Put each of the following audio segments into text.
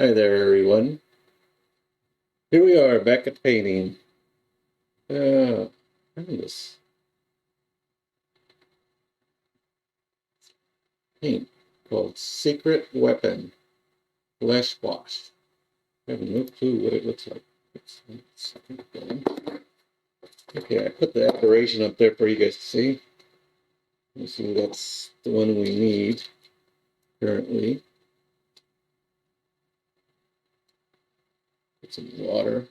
Hi there, everyone. Here we are back at painting. Uh, this paint called Secret Weapon Flesh Wash. I have no clue what it looks like. Okay, I put the Aberration up there for you guys to see. You see, that's the one we need currently. Put some water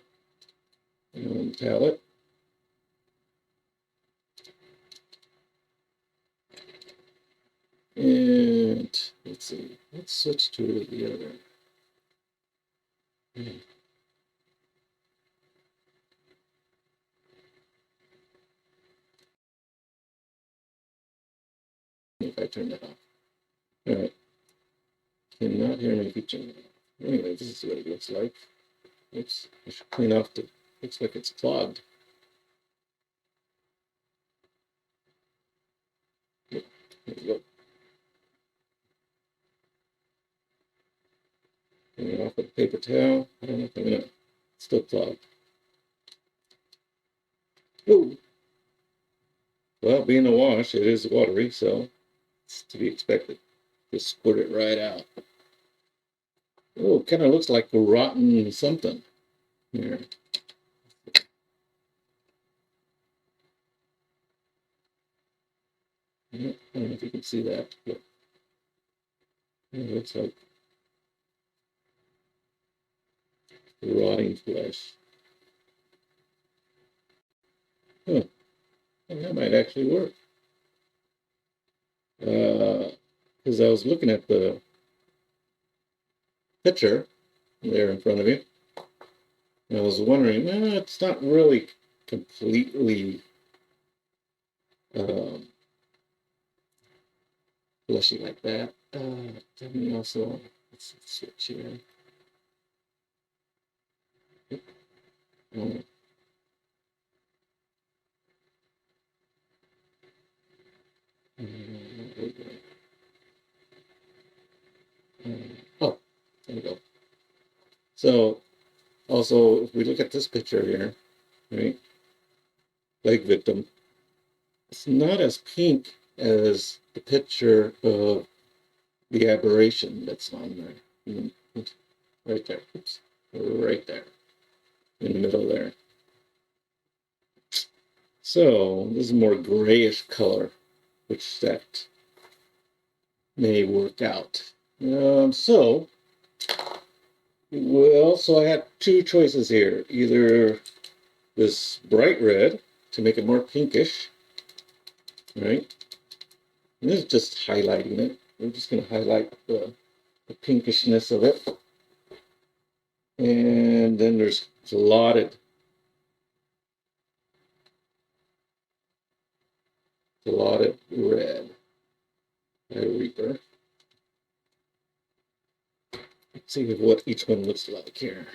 on the palette. And let's see, let's switch to the other. If I turn that off. All right. Cannot hear me if you turn it off. Anyway, this is what it looks like. Oops, I should clean off the, looks like it's clogged. There we go. Clean it off with a paper towel. I don't know if I'm gonna, it's still clogged. Ooh. Well, being a wash, it is watery, so it's to be expected. Just squirt it right out. Oh, kind of looks like a rotten something. Here. I don't know if you can see that, but it looks like rotting flesh. Huh. And that might actually work. Because I was looking at the picture there in front of you, and I was wondering, it's not really completely um, fleshy like that. Let me also, let's switch here. Um, oh, there we go. So also, if we look at this picture here, right, leg victim, it's not as pink as the picture of the aberration that's on there, right there. Oops, right there, in the middle there. So this is more grayish color, which that may work out. So I had two choices here. Either this bright red to make it more pinkish, right? And this is just highlighting it. We're just going to highlight the pinkishness of it. And then there's clotted red. Arriba. Let's see what each one looks like here.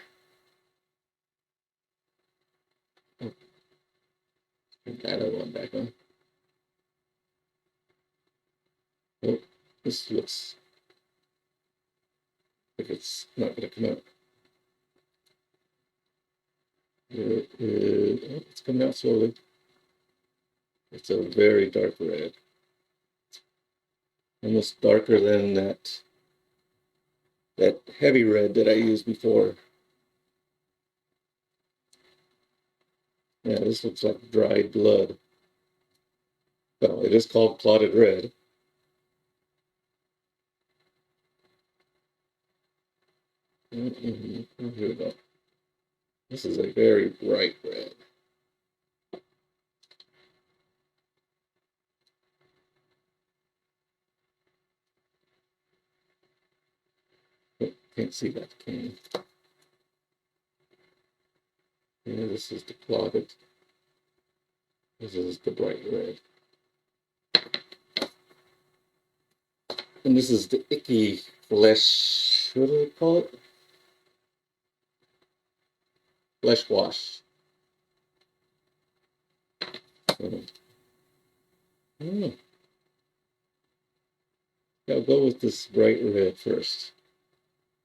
Oh, turn that other one back on. Oh, this looks like it's not going to come out. It's coming out slowly. It's a very dark red. Almost darker than that heavy red that I used before. Yeah, this looks like dried blood. Well, it is called clotted red. Here we go. This is a very bright red. Oh, can't see that, can you? Yeah, this is the clotted. This is the bright red. And this is the icky flesh, what do they call it? Flesh wash. I'll go with this bright red first.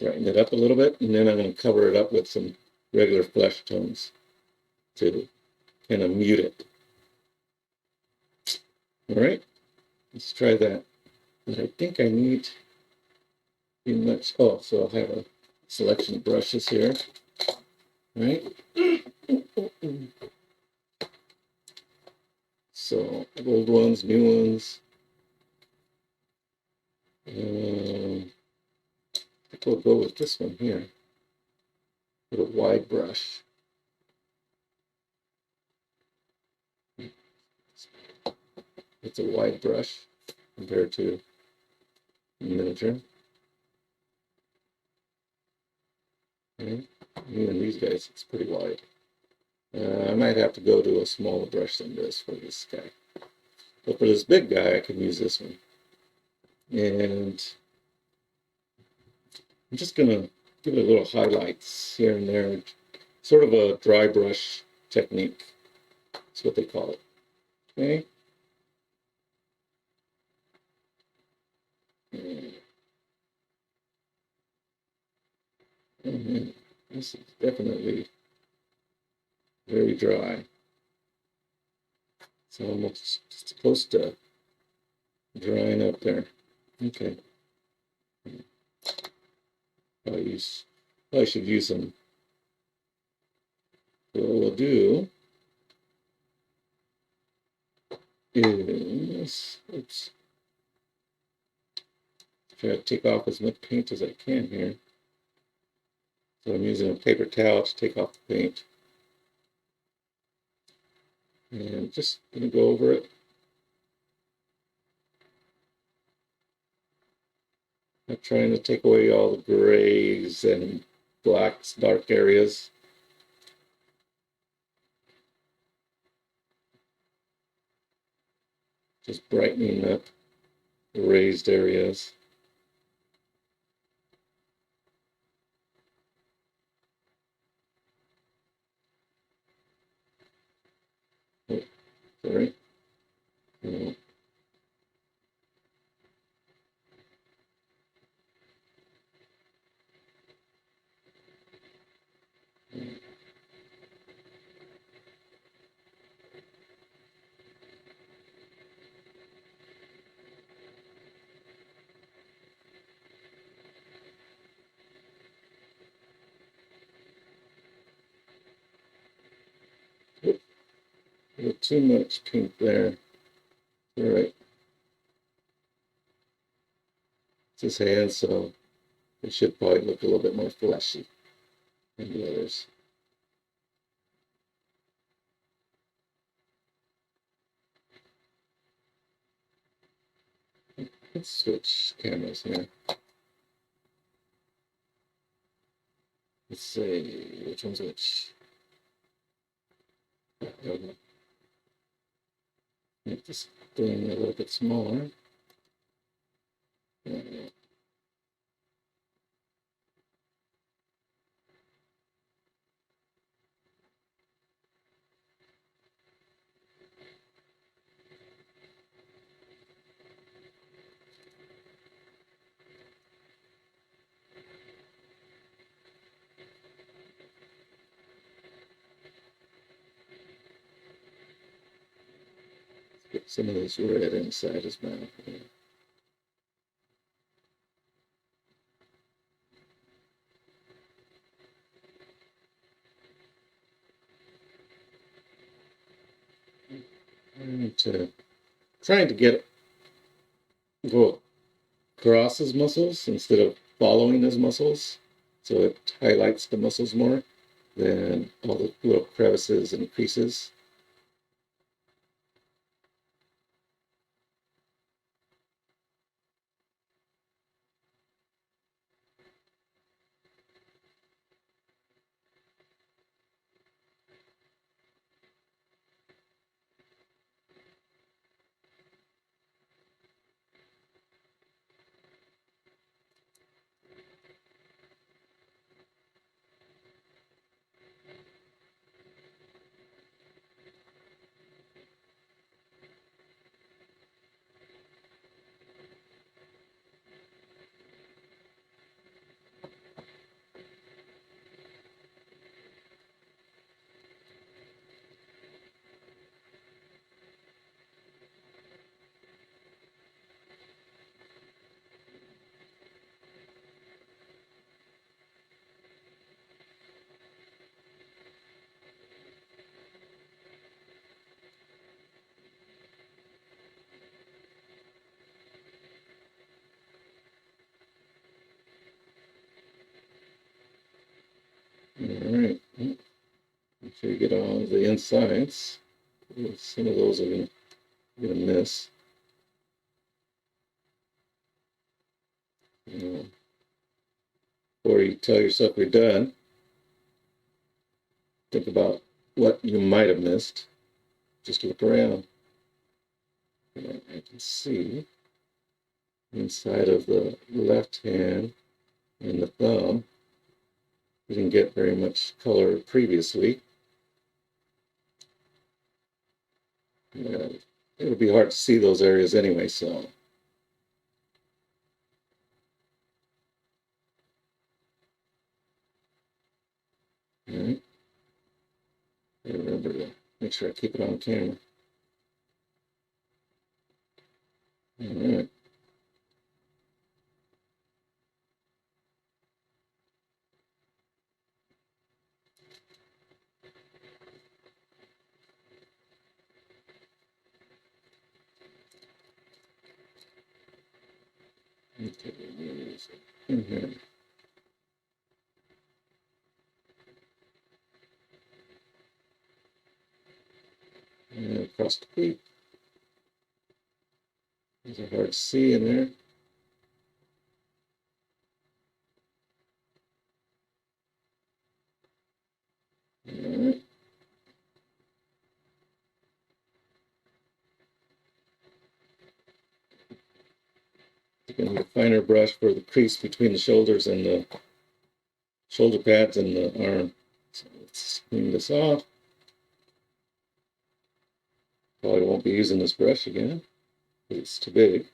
brighten it up a little bit, and then I'm going to cover it up with some regular flesh tones to kind of mute it. All right, let's try that. But I think I need too much. Oh, so I'll have a selection of brushes here. All right. So old ones, new ones. I think we'll go with this one here. With a wide brush. It's a wide brush compared to miniature. Okay. Even these guys, it's pretty wide. I might have to go to a smaller brush than this for this guy. But for this big guy, I can use this one. And I'm just going to give it a little highlights here and there. Sort of a dry brush technique. That's what they call it. Okay. And this is definitely very dry. It's almost just close to drying up there. Okay. I should use some. What we'll do is, oops, try to take off as much paint as I can here. So I'm using a paper towel to take off the paint. And just going to go over it. I'm trying to take away all the grays and blacks, dark areas. Just brightening up the raised areas. Oh, sorry. Oh. A little too much pink there. All right. It's his hand, so it should probably look a little bit more fleshy than the others. Let's switch cameras here. Let's see which one's which. Make this thing a little bit smaller. Get some of this red inside his mouth. Trying to get go across his muscles instead of following his muscles, so it highlights the muscles more than all the little crevices and creases. sure you get all the insides. Some of those are going to miss. Or you tell yourself you're done. Think about what you might have missed. Just look around. And I can see inside of the left hand and the thumb, we didn't get very much color previously. It'll be hard to see those areas anyway, so. All right. Remember to make sure I keep it on camera. All right. Okay, in here. And across the feet. There's a hard C in there. All right. Taking a finer brush for the crease between the shoulders and the shoulder pads and the arm. So let's clean this off. Probably won't be using this brush again. It's too big.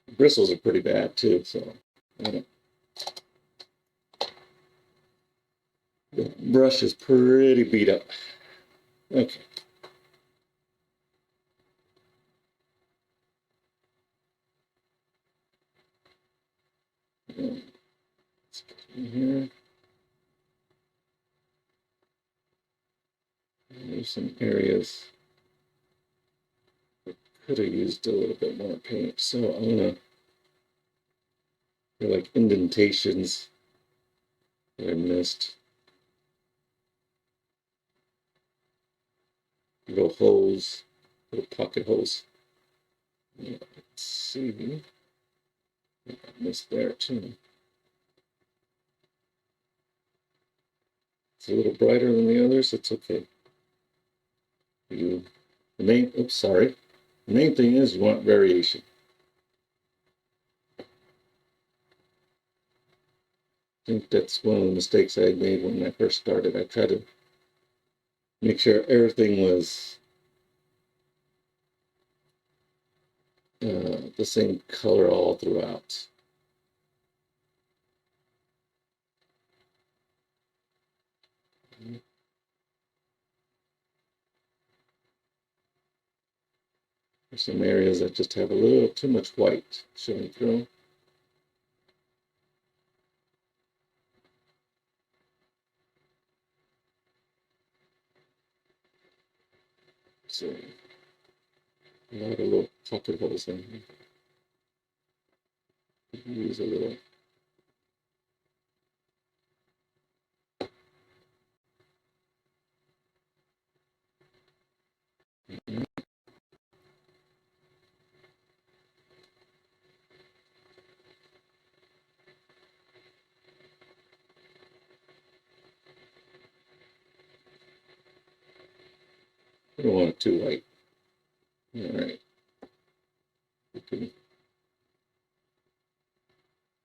The bristles are pretty bad too, so the brush is pretty beat up. Okay. Let's get in here. There's some areas I could have used a little bit more paint, so I'm gonna, they're like indentations that I missed. Little holes, little pocket holes. Yeah, let's see. I missed there too. It's a little brighter than the others. It's okay. The main thing is you want variation. I think that's one of the mistakes I made when I first started. I tried to make sure everything was the same color all throughout. There's some areas that just have a little too much white showing through. So a lot of little pocket holes in here. Use a little. I don't want it too white. All right.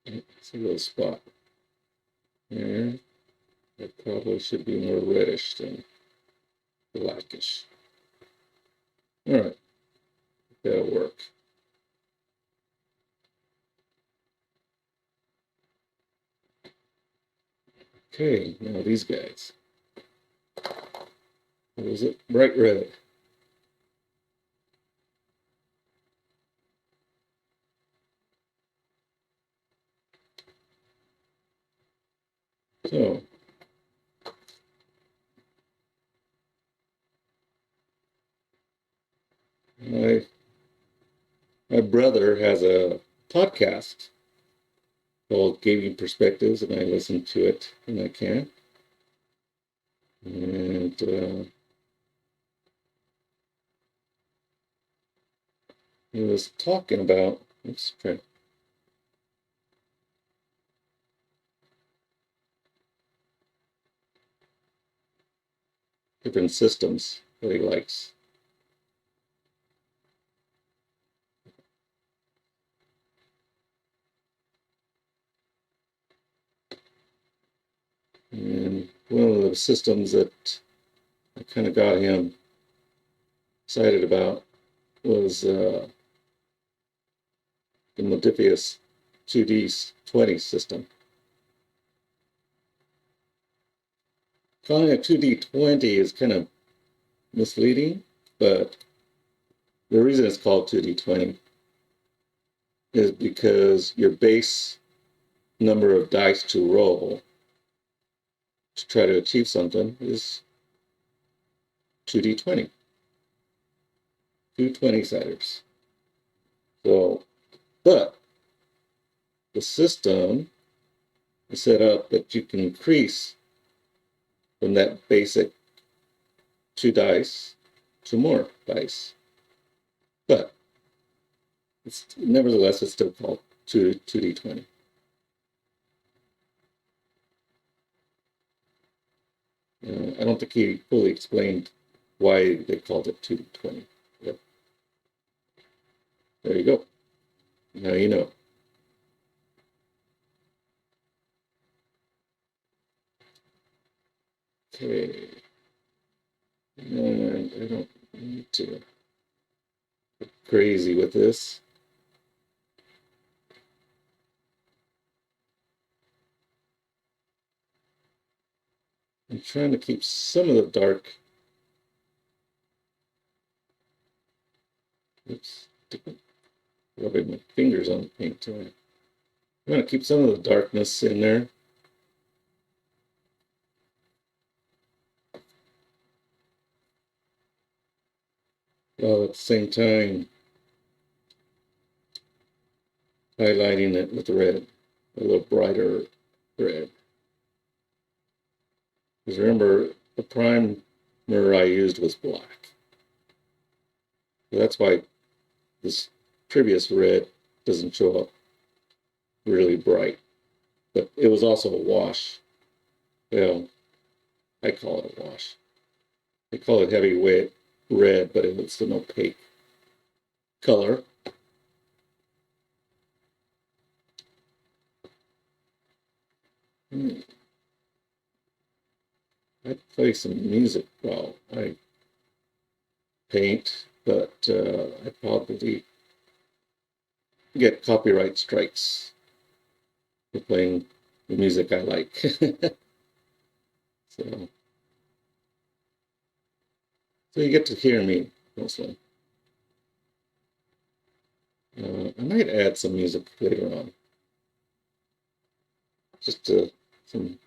It's a little spot there. That probably should be more reddish than blackish. All right. That'll work. Okay, now these guys. What is it? Bright red. So, my brother has a podcast called Gaming Perspectives, and I listen to it when I can. And he was talking about, oops, sorry, different systems that he likes. And one of the systems that I kind of got him excited about was the Modifius 2D20 system. Calling it 2D20 is kind of misleading, but the reason it's called 2D20 is because your base number of dice to roll to try to achieve something is 2D20, two 20-siders. So, but the system is set up that you can increase from that basic 2 dice to more dice. But nevertheless, it's still called 2D20. I don't think he fully explained why they called it 2D20. Yep. There you go. Now you know. Okay. And I don't need to get crazy with this. I'm trying to keep some of the dark. Oops. Rubbing my fingers on the paint too. I'm going to keep some of the darkness in there. While at the same time highlighting it with red, a little brighter red. Because remember, the primer I used was black. So that's why this previous red doesn't show up really bright. But it was also a wash. Well, I call it a wash. They call it heavyweight red, but it's an opaque color. I'd play some music while I paint, but I probably get copyright strikes for playing the music I like. so you get to hear me mostly. I might add some music later on, just some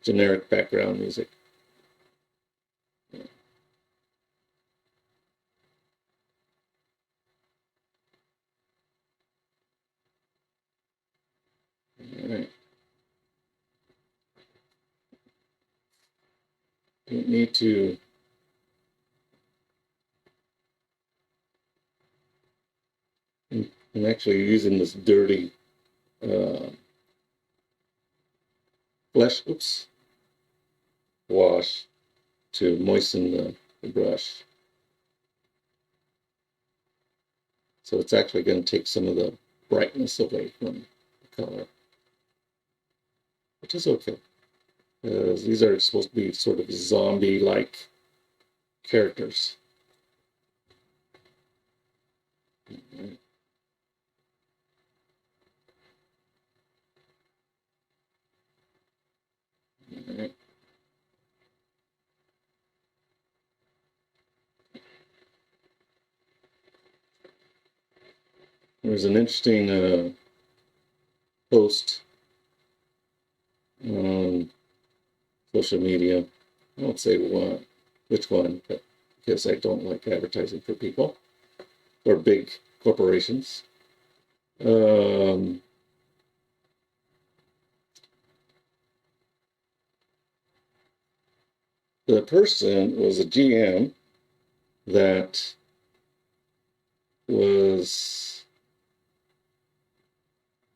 generic background music. All right. Don't need to I'm actually using this dirty wash to moisten the brush. So it's actually going to take some of the brightness away from the color, which is okay. These are supposed to be sort of zombie-like characters. All right. There's an interesting post on social media. I won't say which one, but because I don't like advertising for people or big corporations. the person was a GM that was,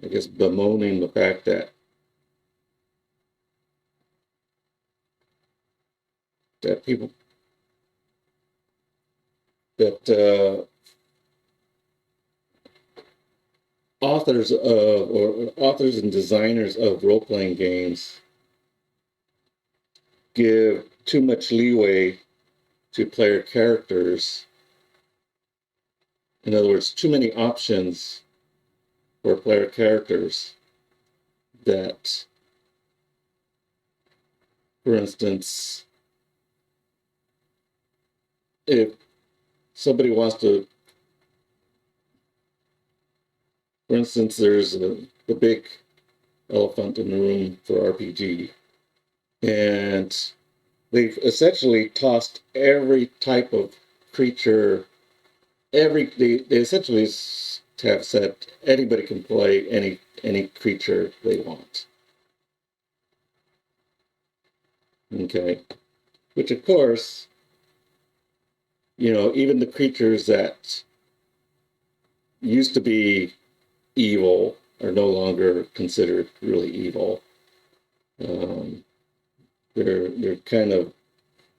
I guess, bemoaning the fact that people that authors and designers of role-playing games give too much leeway to player characters. In other words, too many options for player characters that, for instance, if somebody wants to, for instance, there's the big elephant in the room for RPG, and they've essentially tossed every type of creature. They essentially have said anybody can play any creature they want. Okay, which of course, even the creatures that used to be evil are no longer considered really evil. They're kind of,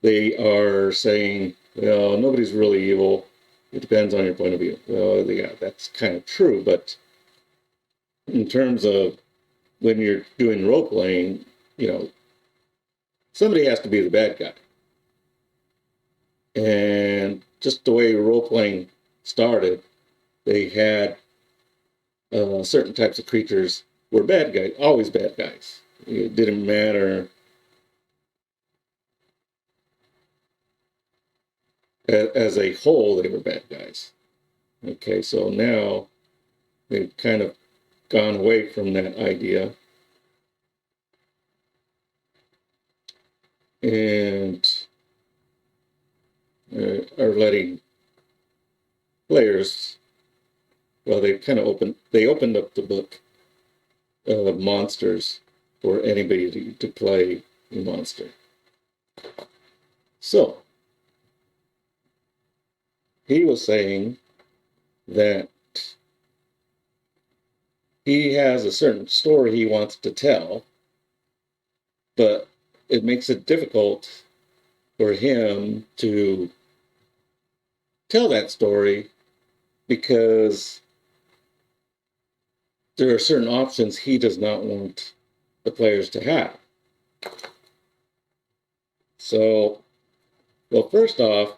they are saying, well, nobody's really evil. It depends on your point of view. Well, yeah, that's kind of true, but in terms of when you're doing role playing, somebody has to be the bad guy. And just the way role playing started, they had certain types of creatures were bad guys, always bad guys. It didn't matter. As a whole, they were bad guys. Okay, so now they've kind of gone away from that idea. And are letting players, well, they opened up the book of monsters for anybody to play a monster. So, he was saying that he has a certain story he wants to tell, but it makes it difficult for him to tell that story because there are certain options he does not want the players to have. So, well, first off,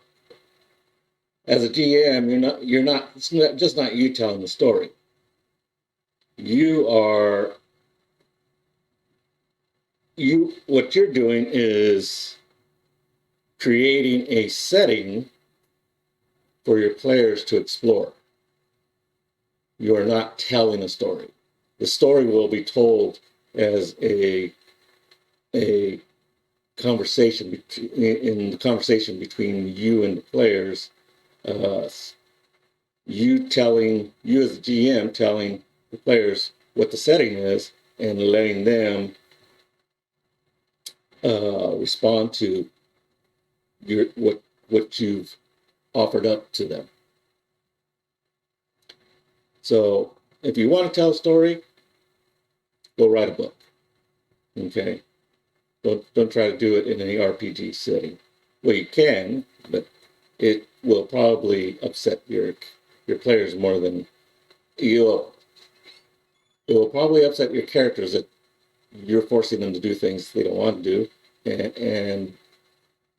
as a GM, it's just not you telling the story. What you're doing is creating a setting for your players to explore. You are not telling a story. The story will be told as a conversation in the conversation between you and the players. You as a GM telling the players what the setting is and letting them respond to what you've offered up to them. So if you want to tell a story, go write a book. Okay, don't try to do it in an RPG setting. Well, you can, but it will probably upset your players more than you'll. It will probably upset your characters that you're forcing them to do things they don't want to do, and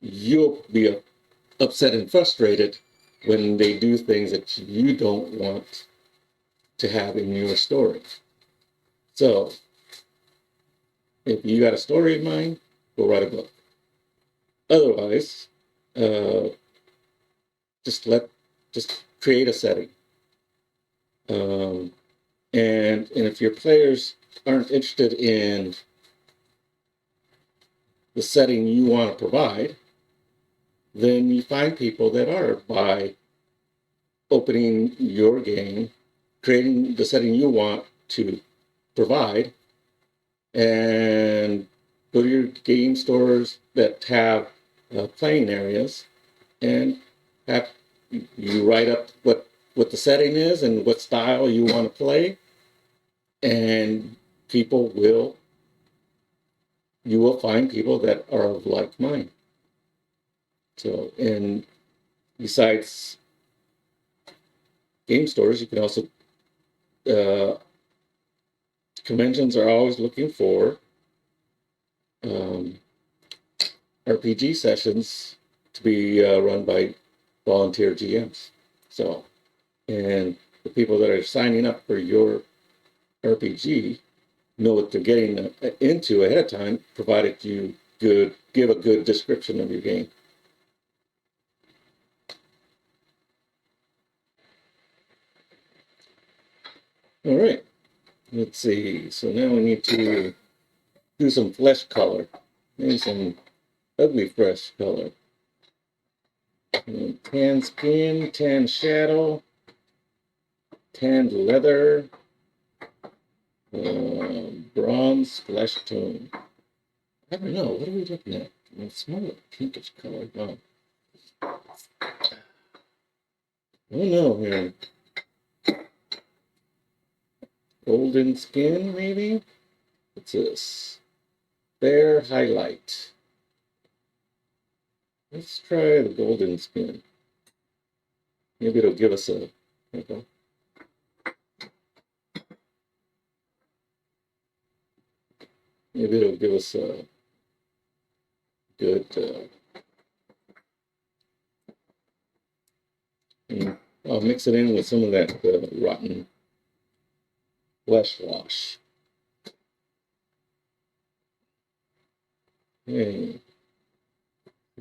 you'll be upset and frustrated when they do things that you don't want to have in your story. So, if you got a story in mind, go write a book. Otherwise, just create a setting. And if your players aren't interested in the setting you want to provide, then you find people that are by opening your game, creating the setting you want to provide, and go to your game stores that have playing areas, and have you write up what the setting is and what style you want to play, and people will you will find people that are of like mind. So, and besides game stores, you can also uh, conventions are always looking for um, RPG sessions to be run by volunteer GMs. So, and the people that are signing up for your RPG know what they're getting into ahead of time, provided you give a good description of your game. All right, let's see. So now we need to do some flesh color, maybe some ugly flesh color. And tan skin, tan shadow, tanned leather, bronze flesh tone. I don't know. What are we looking at? It's more like pinkish color. Oh. I don't know here. Golden skin, maybe? What's this? Fair highlight. Let's try the golden skin. Maybe it'll give us a. Okay. Maybe it'll give us a good. I'll mix it in with some of that rotten flesh wash. Hey,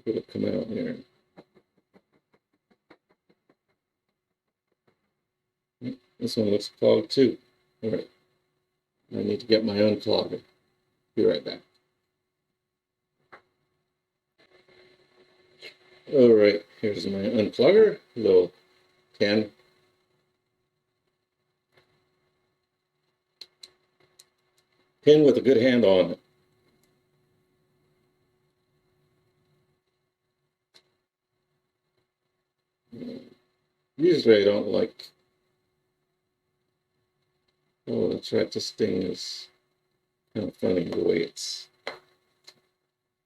it'll come out here. This one looks clogged too. All right. I need to get my unclogger. Be right back. All right, here's my unclogger. Little can. Pin with a good handle on it. Usually I don't like. Oh, that's right. This thing is kind of funny the way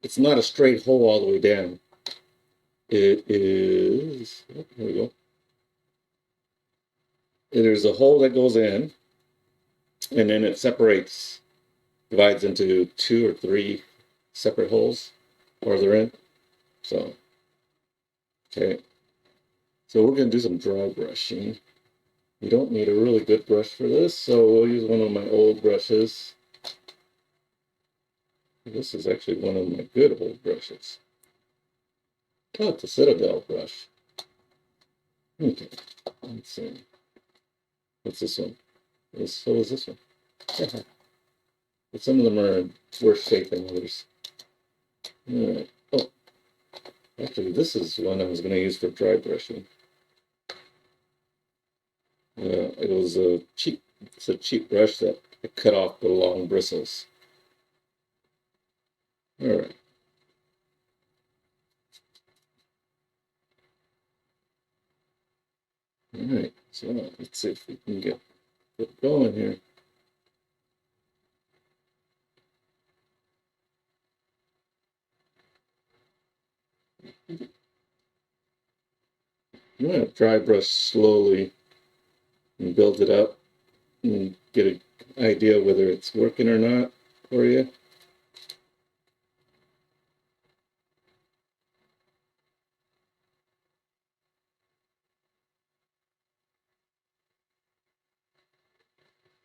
it's not a straight hole all the way down. It is, oh, here we go. There's a hole that goes in, and then it separates, divides into 2 or 3 separate holes farther in. So, okay. So we're going to do some dry brushing. You don't need a really good brush for this, so we'll use one of my old brushes. This is actually one of my good old brushes. Oh, it's a Citadel brush. Okay, let's see. What's this one? So is this one. But some of them are in worse shape than others. All right. Oh, actually, this is one I was going to use for dry brushing. It was a cheap. It's a cheap brush that I cut off the long bristles. All right. All right. So let's see if we can get going here. You want to dry brush slowly and build it up and get an idea whether it's working or not for you.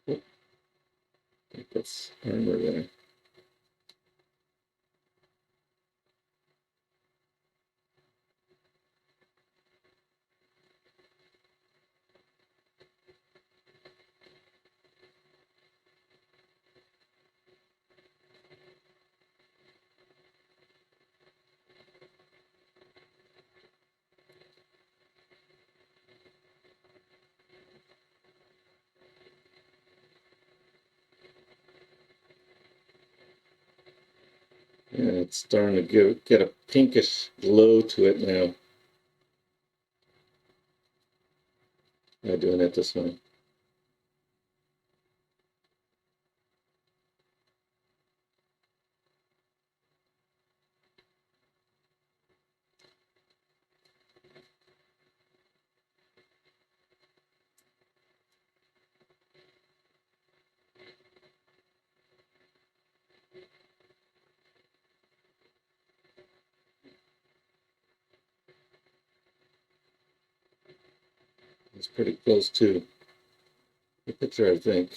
Oh, I think that's armor there. And it's starting to get a pinkish glow to it now by doing it this way. It's pretty close to the picture, I think.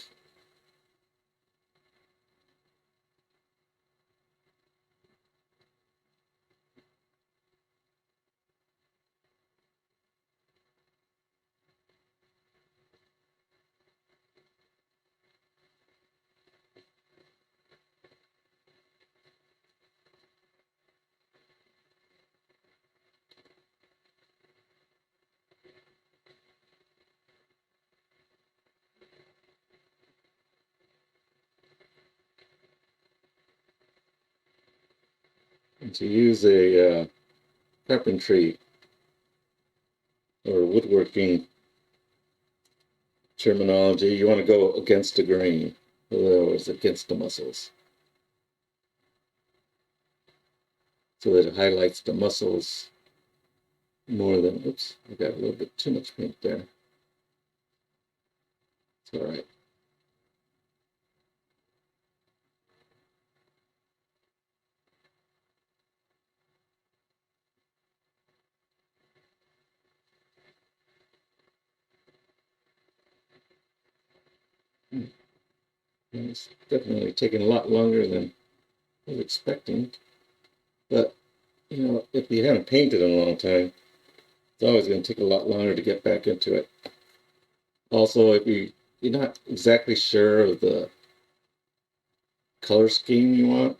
And to use a carpentry or woodworking terminology, you want to go against the grain, in other words, against the muscles, so that it highlights the muscles more than, oops, I got a little bit too much paint there. It's all right. It's definitely taking a lot longer than I was expecting. But, you know, if you haven't painted in a long time, it's always going to take a lot longer to get back into it. Also, if you're not exactly sure of the color scheme you want,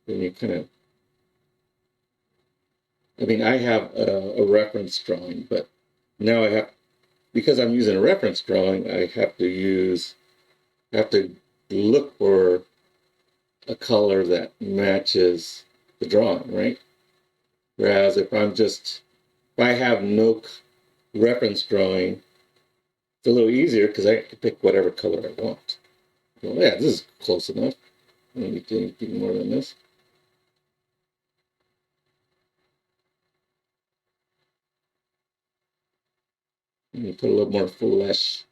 then you kind of, I mean, I have a reference drawing, but now I have, because I'm using a reference drawing, I have to look for a color that matches the drawing, right? Whereas if I have no reference drawing, it's a little easier because I can pick whatever color I want. Well, yeah, this is close enough. I don't need anything more than this. And you put a little more flesh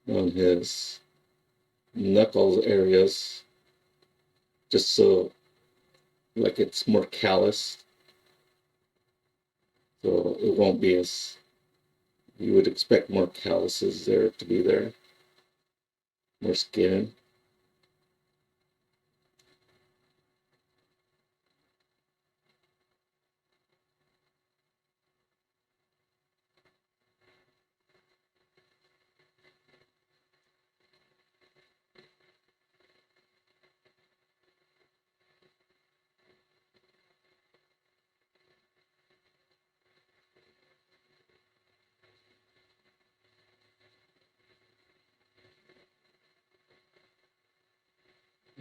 on his knuckles areas, just so like it's more callous, so it won't be as, you would expect more calluses there to be there, more skin.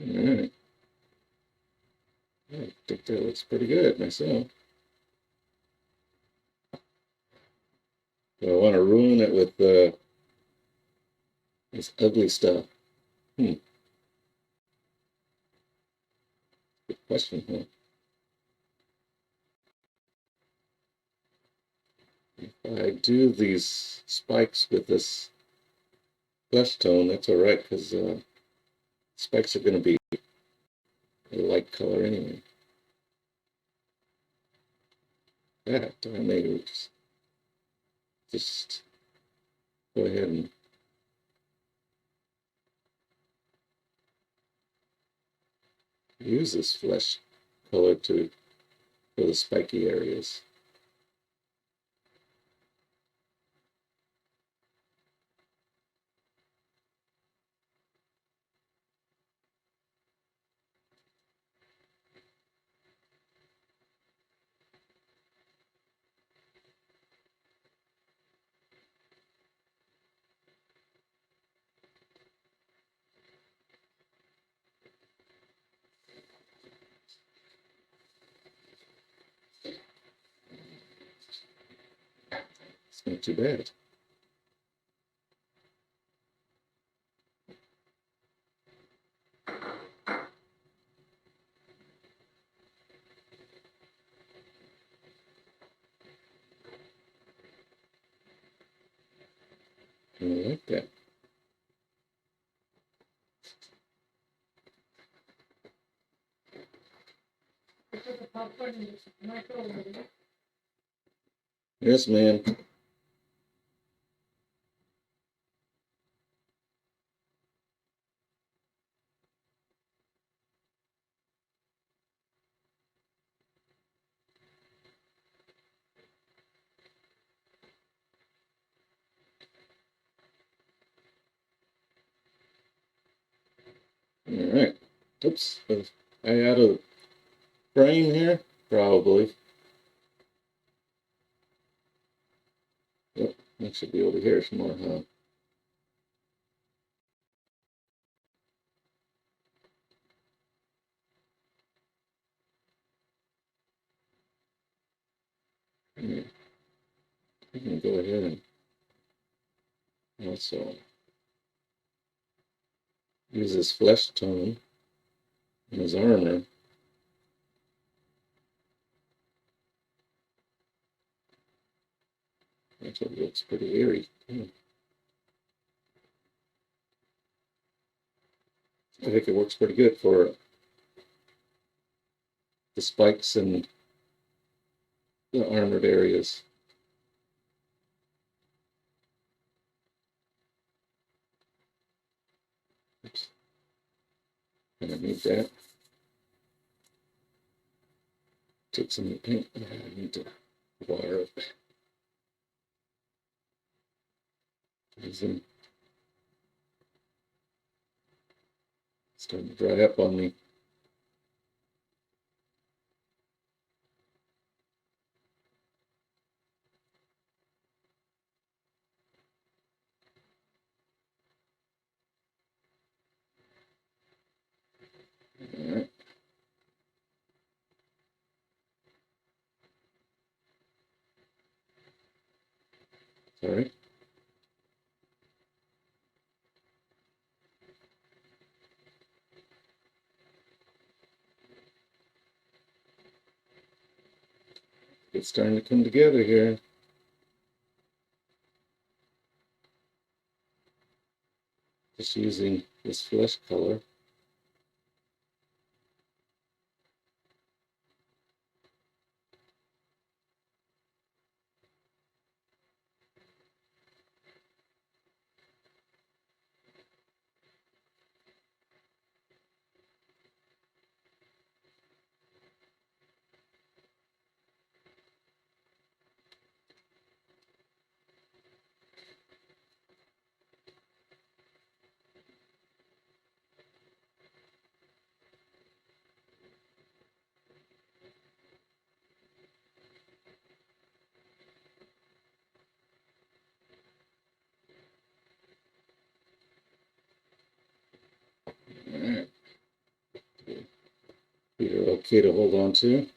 All right. I think that looks pretty good myself. Do I want to ruin it with this ugly stuff? Good question, huh? If I do these spikes with this flesh tone, that's all right, because spikes are going to be a light color anyway. Yeah, I may just go ahead and use this flesh color for the spiky areas. It's not too bad. I like that. Yes, ma'am. All right. Oops. I out of frame here? Probably. Yep. That should be over here somewhere, huh? Yeah. I can go ahead and also use his flesh tone and his armor. Actually looks pretty eerie. I think it works pretty good for the spikes and the armored areas. Oops. I don't need that. Took some of the paint. I need to water it. It's starting to dry up on me. All right. Sorry. It's starting to come together here. Just using this flesh color. All right. These are okay to hold on to.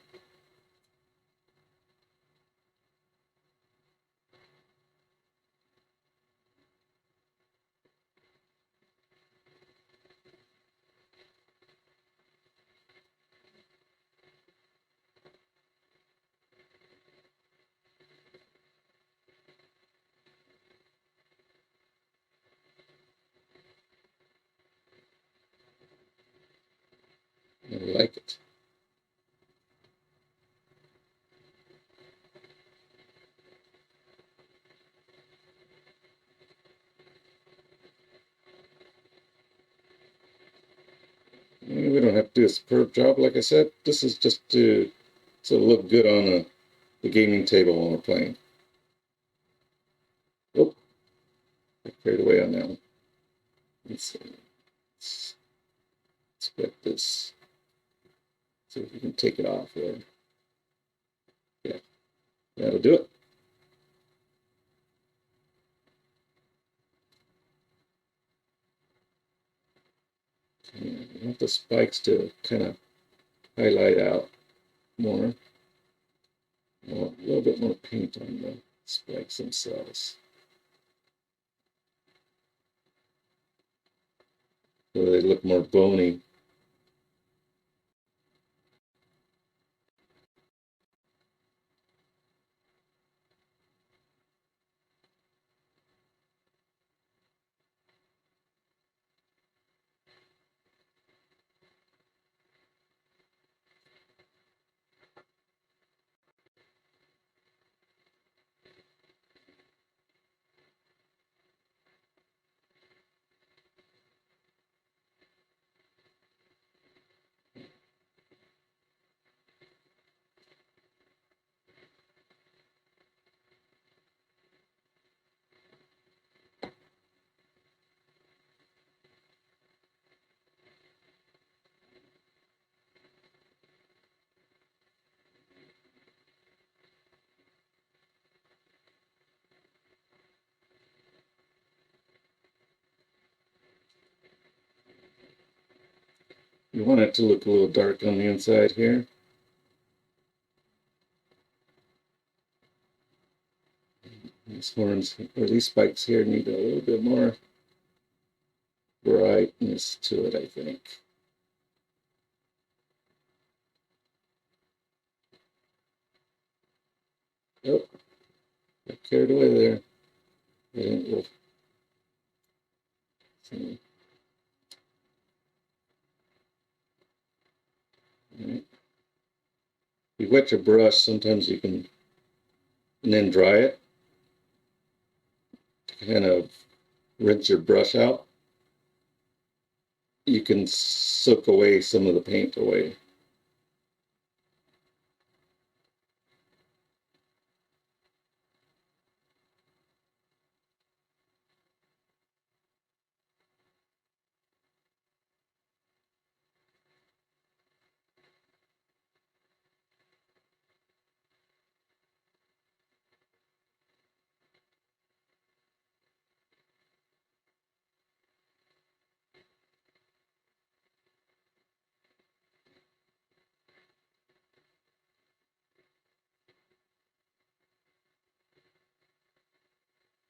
I like it. We don't have to do a superb job, like I said. This is just to look good on the gaming table when we're playing. Oh, I carried away on that one. Let's see. Let's get this. See if we can take it off here. Yeah, that'll do it. Yeah, I want the spikes to kind of highlight out more. I want a little bit more paint on the spikes themselves. So they look more bony. You want it to look a little dark on the inside here. These horns, or these spikes here, need a little bit more brightness to it, I think. Oh, got carried away there. We'll see. Right. You wet your brush, sometimes you can, and then dry it. Kind of rinse your brush out. You can soak away some of the paint away.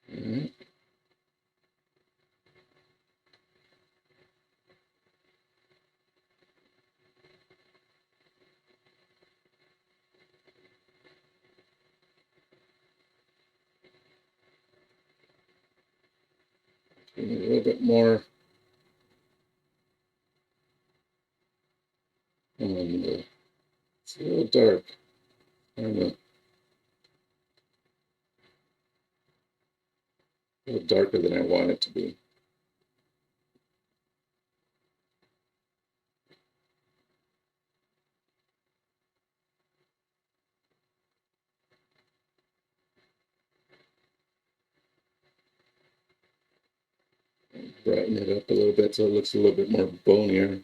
All right. A little bit more on the, it's a little dark. I don't know. A little darker than I want it to be. Brighten it up a little bit so it looks a little bit more bonier.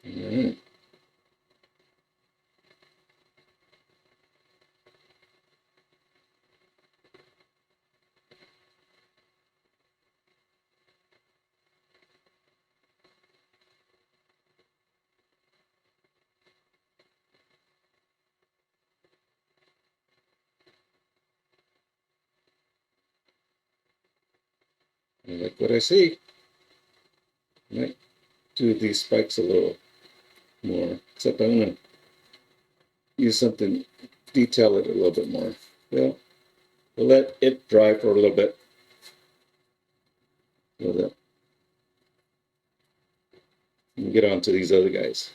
All right. I like what I see. I might do these spikes a little more, except I'm going to use something, detail it a little bit more. Well, we'll let it dry for a little bit. So that we can get on to these other guys.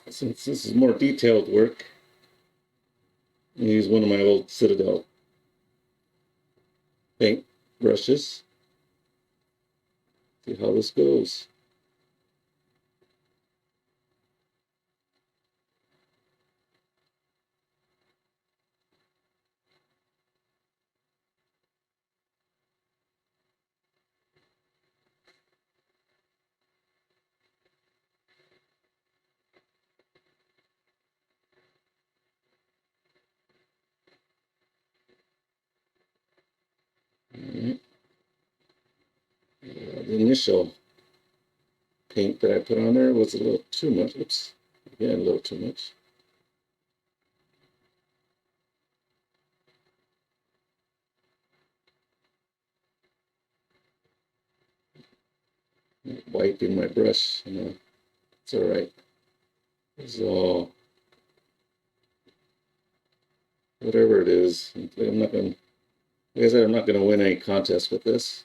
Since this is more detailed work, I use one of my old Citadel paint brushes. See how this goes. initial paint that I put on there was a little too much. Oops, again, a little too much. Wiping my brush, it's all right. So whatever it is, I'm not gonna. Like I said, I'm not gonna win any contest with this.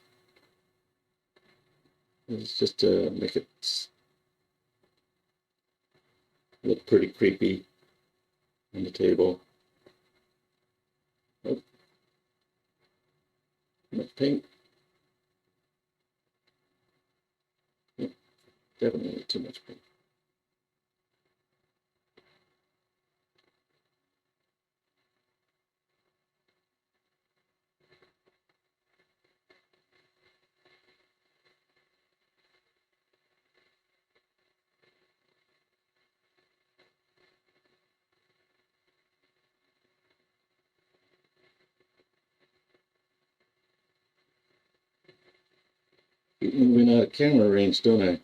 It's just to make it look pretty creepy on the table. Oh, much paint. Oh, definitely too much paint. Keep moving out of camera range, don't I?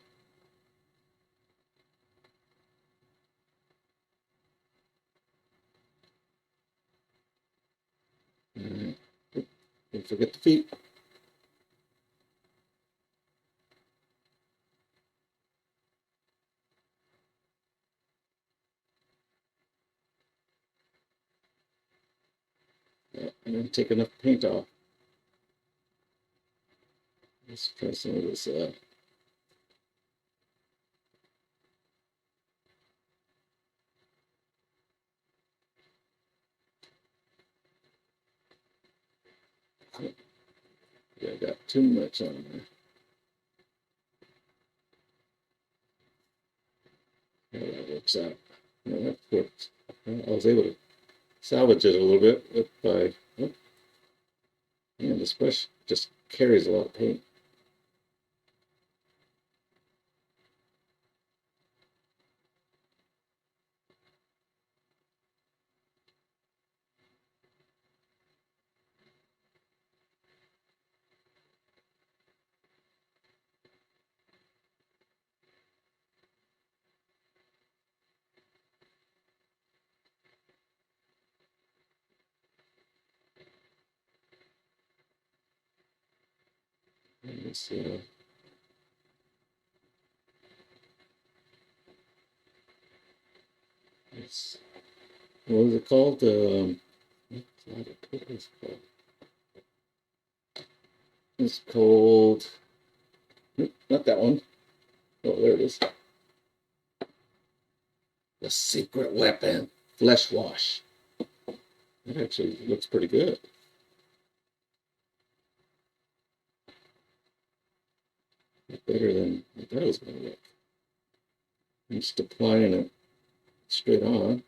All right. Don't forget the feet. Yeah, I didn't take enough paint off. Let's try some of this. Yeah, I got too much on there. Yeah, that works out. Yeah, that worked. I was able to salvage it a little bit by. Oh, man, this brush just carries a lot of paint. Let's, it's, what was it called? What is it called? It's called. Not that one. Oh, there it is. The secret weapon, flesh wash. That actually looks pretty good. Better than I thought it was going to look. I'm just applying it straight on.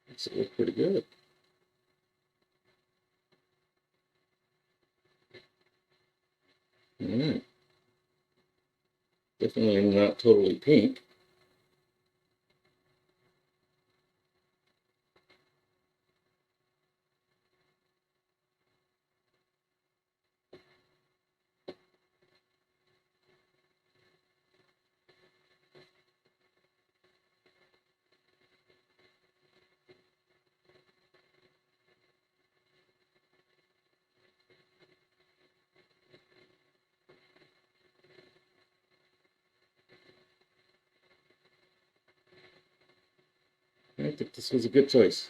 It's look pretty good. All right. Definitely not totally pink. I think this was a good choice.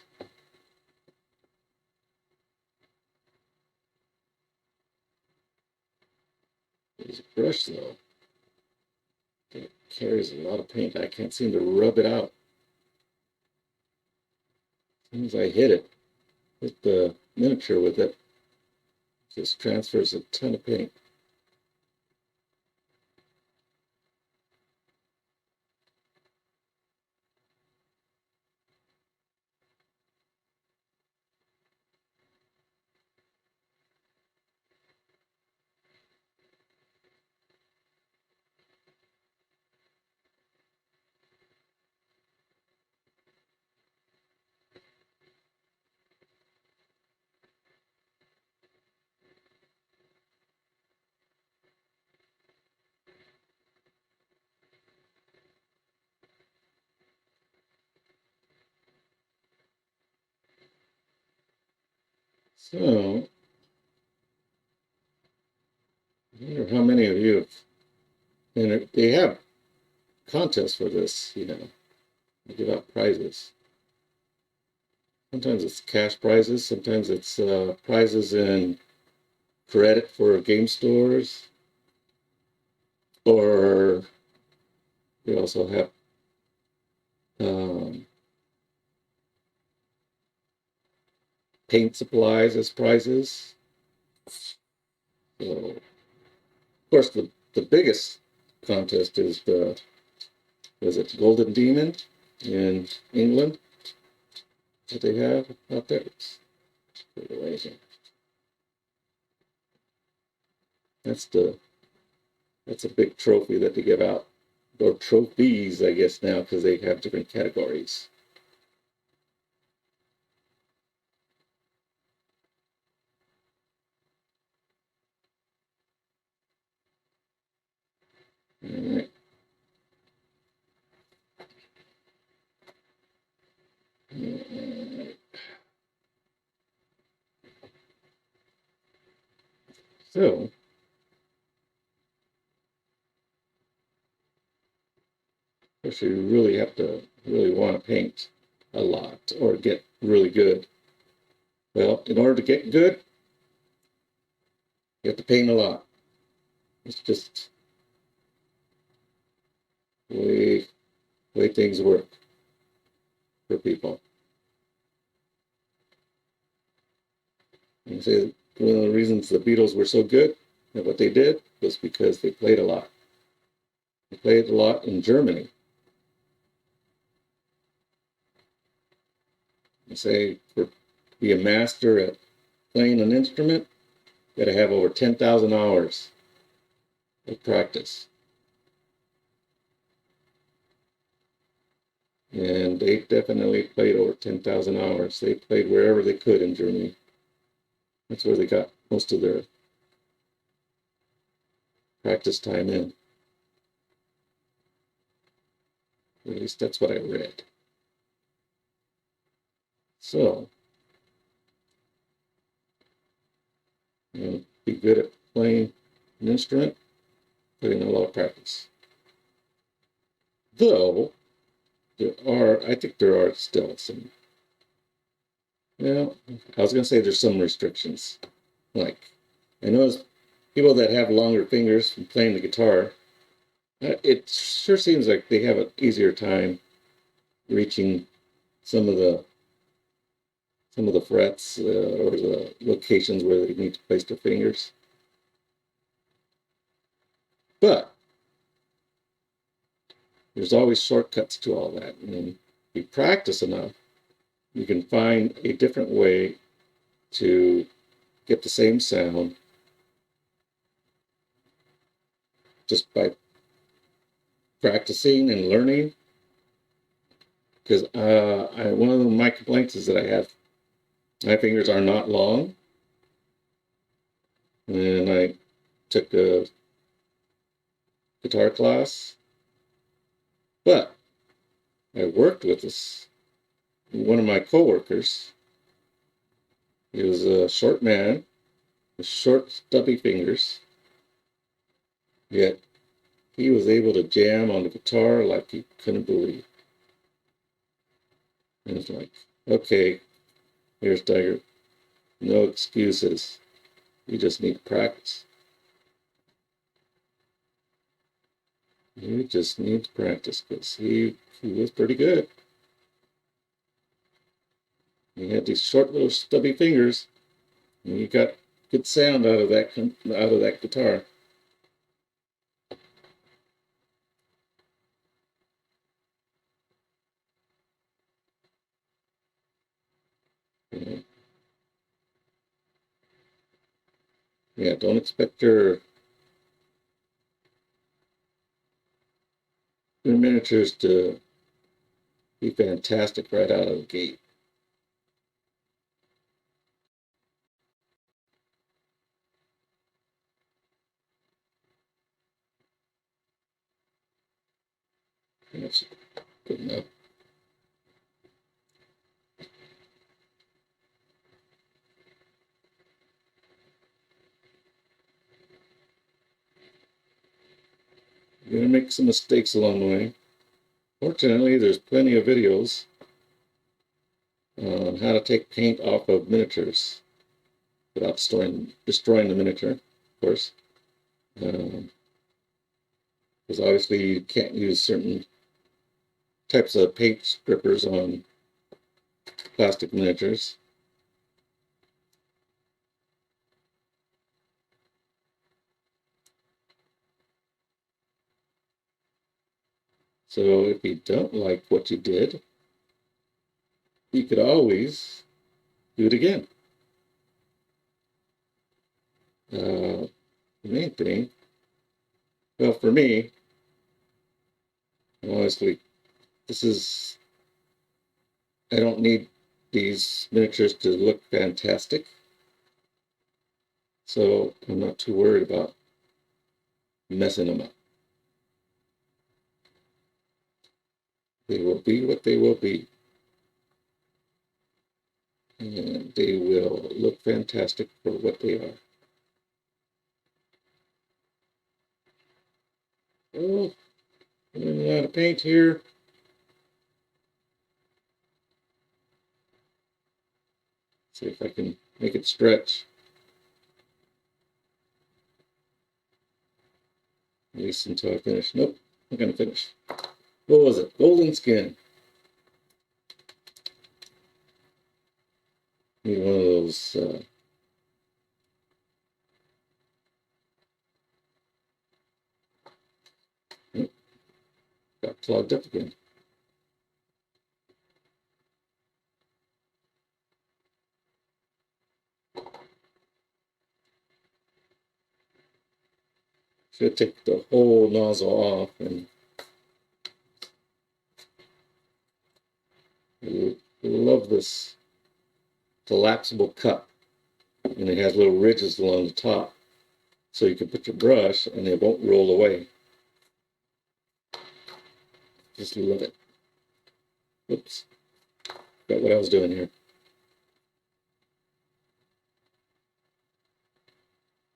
This brush, though, it carries a lot of paint. I can't seem to rub it out. As soon as I hit the miniature with it, it just transfers a ton of paint. So, I wonder how many of you have, and they have contests for this, they give out prizes. Sometimes it's cash prizes, sometimes it's prizes in credit for game stores, or they also have um, paint supplies as prizes. So, of course, the biggest contest is the Golden Demon in England that they have out there. It's pretty amazing. That's the that's a big trophy that they give out, or trophies, I guess now, because they have different categories. All right. So, of course, you really have to really want to paint a lot or get really good. Well, in order to get good, you have to paint a lot. It's just the way things work for people. And say one of the reasons the Beatles were so good at what they did was because they played a lot. They played a lot in Germany. They say for be a master at playing an instrument, you got to have over 10,000 hours of practice. And they definitely played over 10,000 hours. They played wherever they could in Germany. That's where they got most of their practice time in. At least that's what I read. So, be good at playing an instrument, putting a lot of practice. Though, I think there are still some, I was going to say there's some restrictions. Like, I notice people that have longer fingers from playing the guitar, it sure seems like they have an easier time reaching some of the frets or the locations where they need to place their fingers. But there's always shortcuts to all that. And if you practice enough, you can find a different way to get the same sound just by practicing and learning. Because one of my complaints is that my fingers are not long, and I took a guitar class, but I worked with one of my coworkers. He was a short man with short, stubby fingers, yet he was able to jam on the guitar like you couldn't believe. And it's like, okay, here's Tiger. No excuses. You just need to practice. You just need to practice because he was pretty good. He had these short little stubby fingers, and he got good sound out of that guitar. Yeah, don't expect your miniatures to be fantastic right out of the gate. That's good enough. You're gonna make some mistakes along the way. Fortunately, there's plenty of videos on how to take paint off of miniatures without destroying the miniature, of course. Because obviously you can't use certain types of paint strippers on plastic miniatures. So if you don't like what you did, you could always do it again. The main thing, well, for me, honestly, this is, I don't need these miniatures to look fantastic. So I'm not too worried about messing them up. They will be what they will be. And they will look fantastic for what they are. Oh, I'm running out of paint here. See if I can make it stretch. At least until I finish. Nope, I'm gonna finish. What was it? Golden skin. Need one of those. Got clogged up again. Should take the whole nozzle off, and I love this collapsible cup, and it has little ridges along the top, so you can put your brush and it won't roll away. Just love it. Oops, got what I was doing here.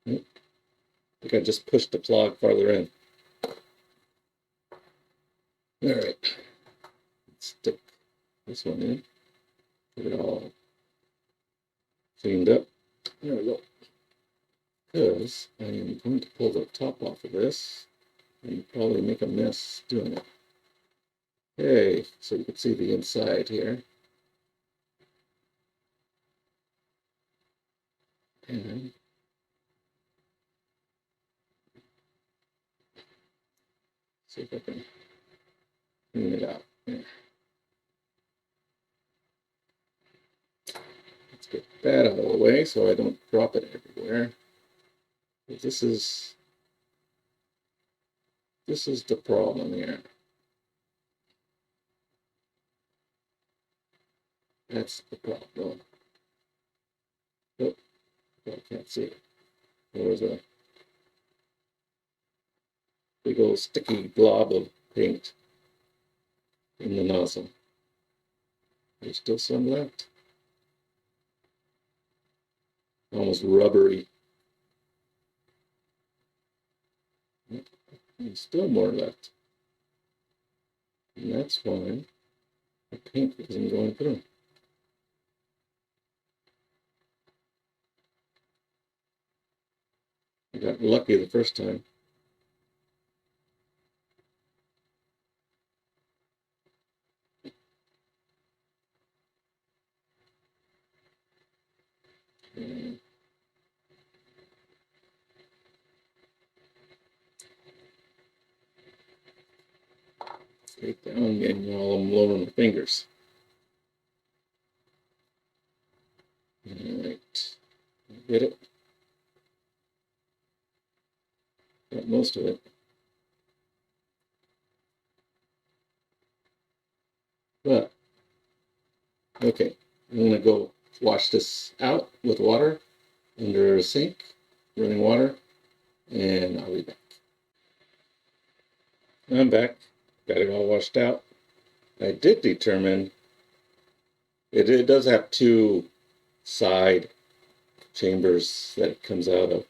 I think I just pushed the plug farther in. All right, let's stick this one in. Get it all cleaned up. There we go. Because I am going to pull the top off of this and probably make a mess doing it. Okay, so you can see the inside here. And see if I can clean it out. Yeah. Let's get that out of the way so I don't drop it everywhere. This is the problem here. That's the problem. Oh, I can't see it. There was a big old sticky blob of paint in the nozzle. There's still some left. Almost rubbery. There's still more left. And that's why the paint isn't going through. I got lucky the first time. And take down again while I'm blowing my fingers. Alright, get it? Got most of it. But, okay, I'm gonna go wash this out with water under a sink, running water, and I'll be back. I'm back, got it all washed out. I did determine it does have two side chambers that it comes out of.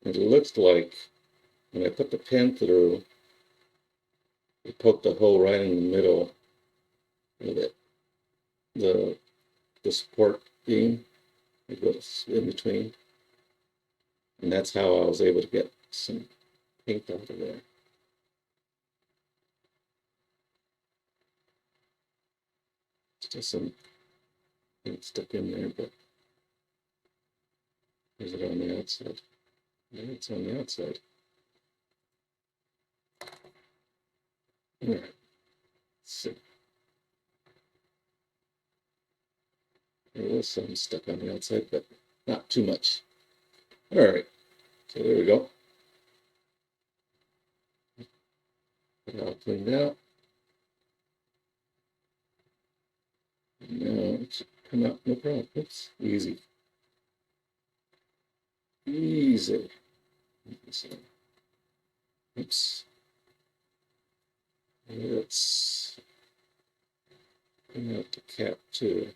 It looks like when I put the pen through, it poked a hole right in the middle of it. The support beam, it goes in between. And that's how I was able to get some paint out of there. Still some paint stuck in there, but is it on the outside? Yeah, it's on the outside. All right. So there was some stuck on the outside, but not too much. All right. So there we go. Put it all cleaned out. Now it should come out no problem. Oops, easy. Easy. Oops. Let's clean out the cap too.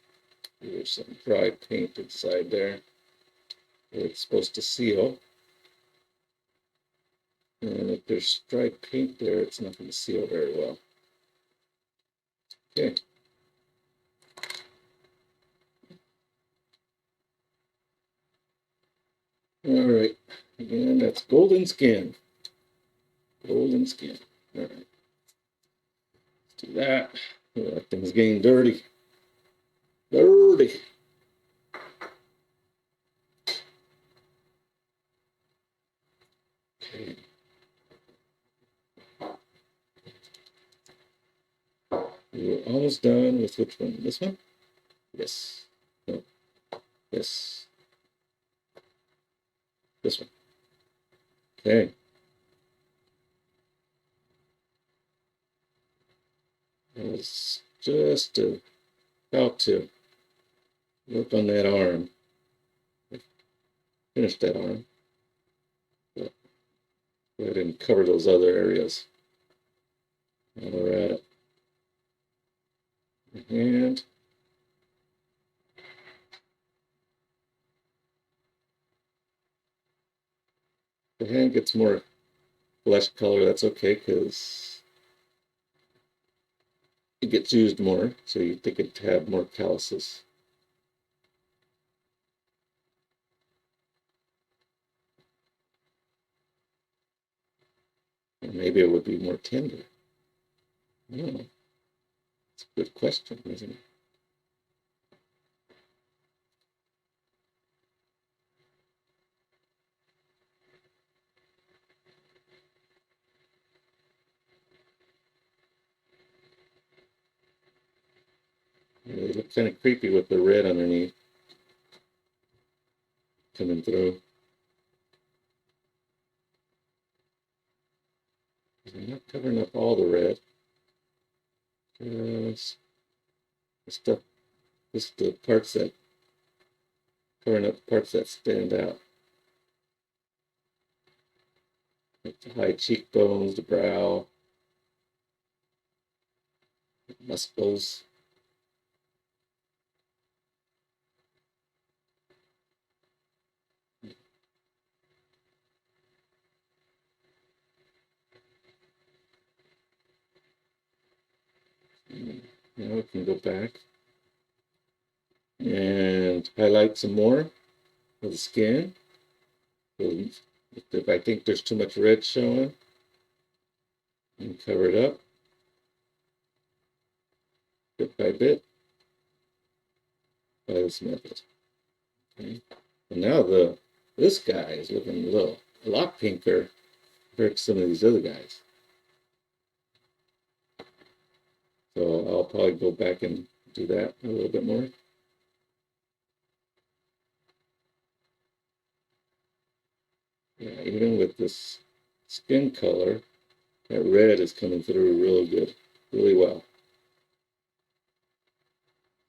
There's some dry paint inside there. It's supposed to seal. And if there's dry paint there, it's not going to seal very well. Okay. All right. Again, that's golden skin. Golden skin. All right. Let's do that. Oh, that thing's getting dirty. Dirty. Okay. We're almost done with which one? This one? Yes. No. Yes. This one. Okay. I was just about to work on that arm. Finish that arm. But go ahead and cover those other areas. While we're at it. And the hand gets more flesh color. That's okay because it gets used more. So you think it'd have more calluses. Or maybe it would be more tender. I don't know. It's a good question, isn't it? They look kind of creepy with the red underneath coming through. I'm not covering up all the red. Just the stuff, just the parts that, covering up the parts that stand out. Like the high cheekbones, the brow, the muscles. Now we can go back and highlight some more of the skin. If I think there's too much red showing, and cover it up bit by bit by this method. Okay. And now this guy is looking a lot pinker compared to some of these other guys. So I'll probably go back and do that a little bit more. Yeah, even with this skin color, that red is coming through really good, really well.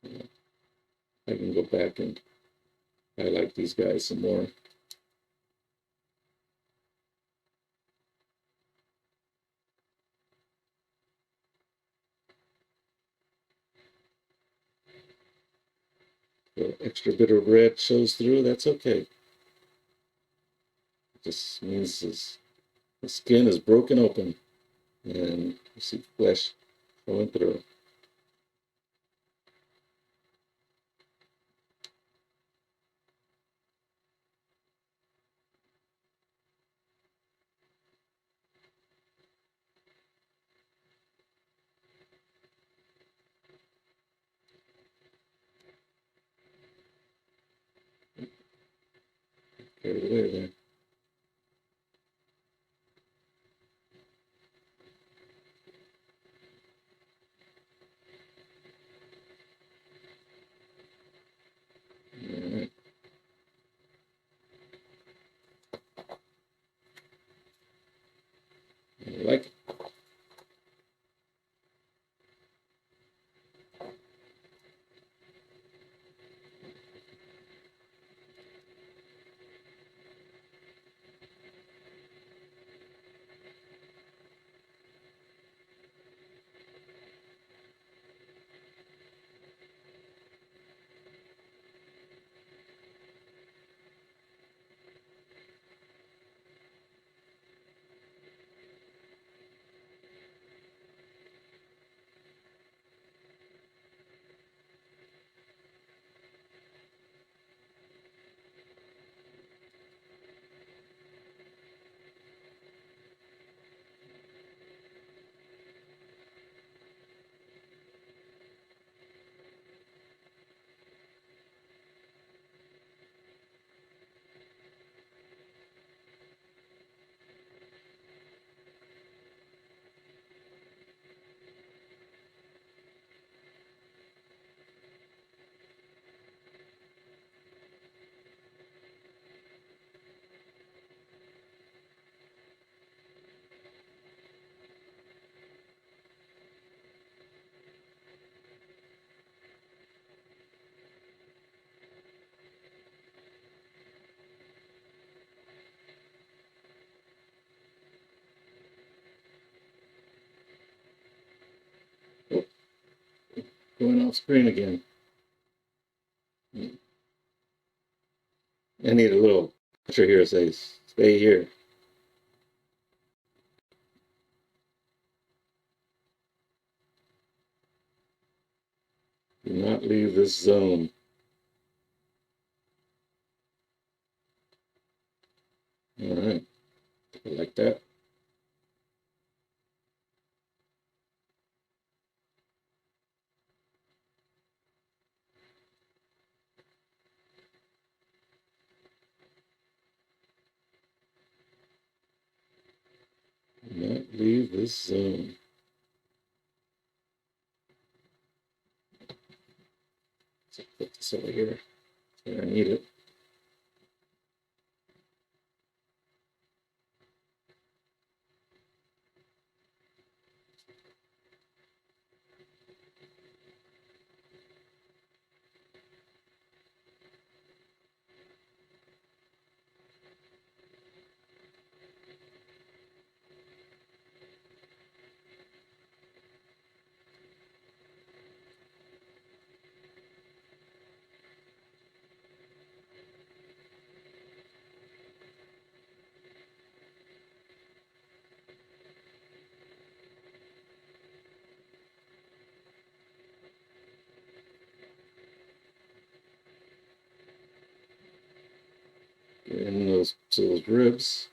Yeah. I can go back and highlight these guys some more. The extra bit of red shows through, that's okay. It just means The skin is broken open, and you see flesh showing through. Carried away there. All right. I like it. Oh, going off screen again. I need a little picture here that says, stay here. Do not leave this zone. All right. I like that. Do not leave this zone. So put this over here where I need it. Get in those ribs.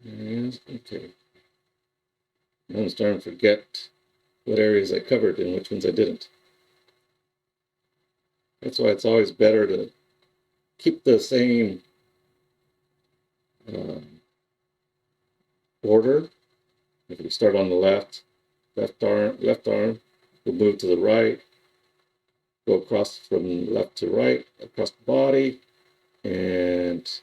And, okay. Now I'm starting to forget what areas I covered and which ones I didn't. That's why it's always better to keep the same order. If we start on the left arm, we'll move to the right, go across from left to right, across the body, and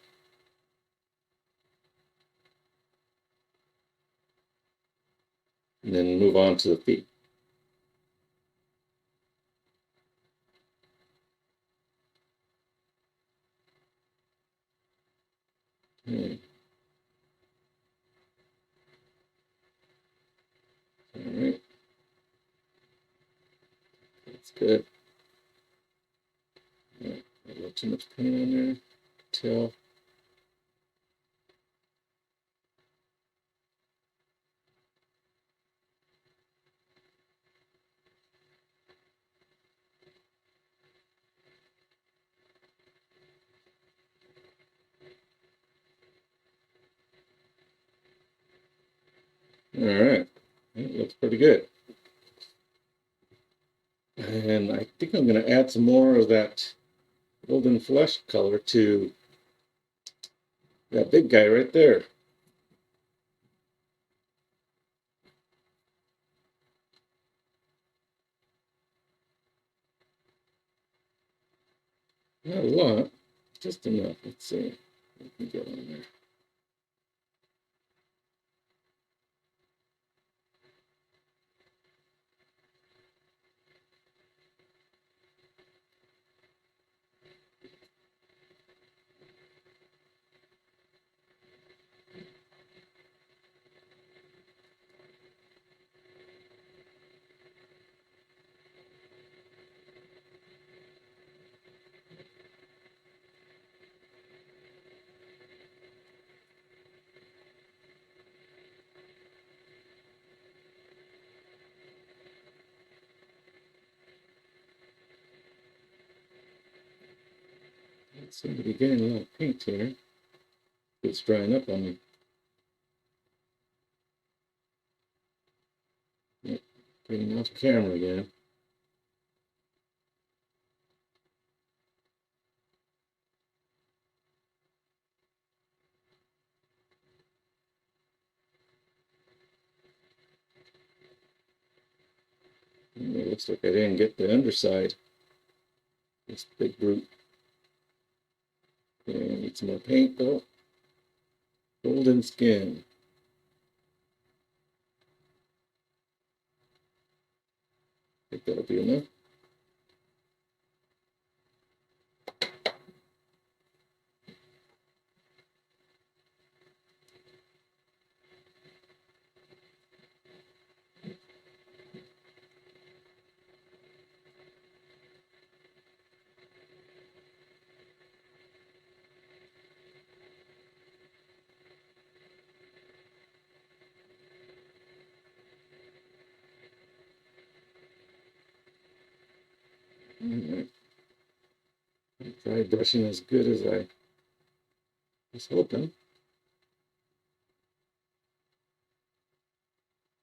then move on to the feet. Hmm. All right, that's good. Right. A little too much paint on there. tell. All right, that looks pretty good. And I think I'm going to add some more of that golden flesh color to that big guy right there. Not a lot, just enough. Let's see. We can get on there. I seem to be getting a lot of paint here. It's drying up on me. Yep, getting off camera again. It looks like I didn't get the underside. This big brute. Okay, I need some more paint though. Golden skin. I think that'll be enough. Alright. Dry brushing as good as I was hoping.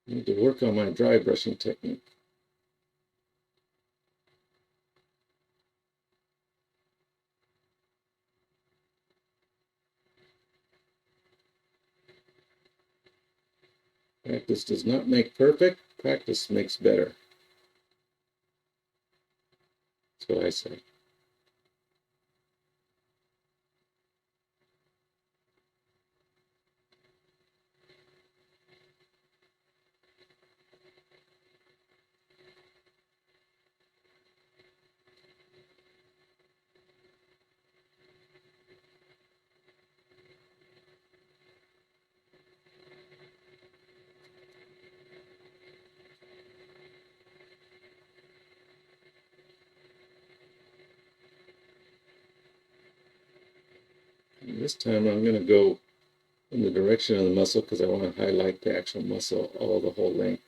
I need to work on my dry brushing technique. Practice does not make perfect, practice makes better. That's what I say. And this time I'm going to go in the direction of the muscle because I want to highlight the actual muscle all the whole length.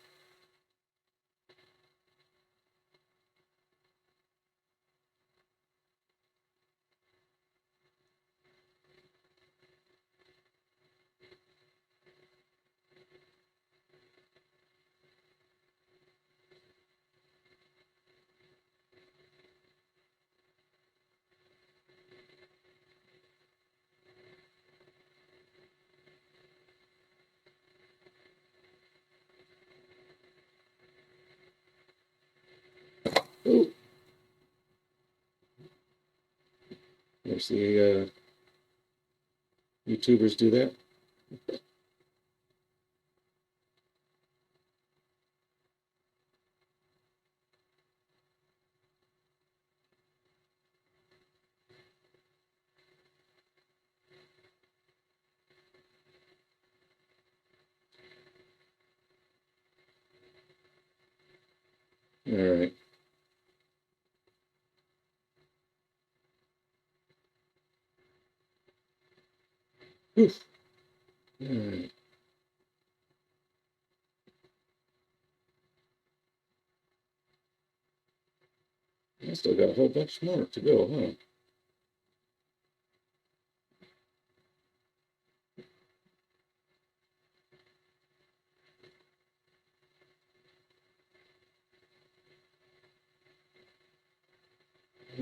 Oh, you see YouTubers do that? All right. Oof. Alright. I still got a whole bunch more to go, huh?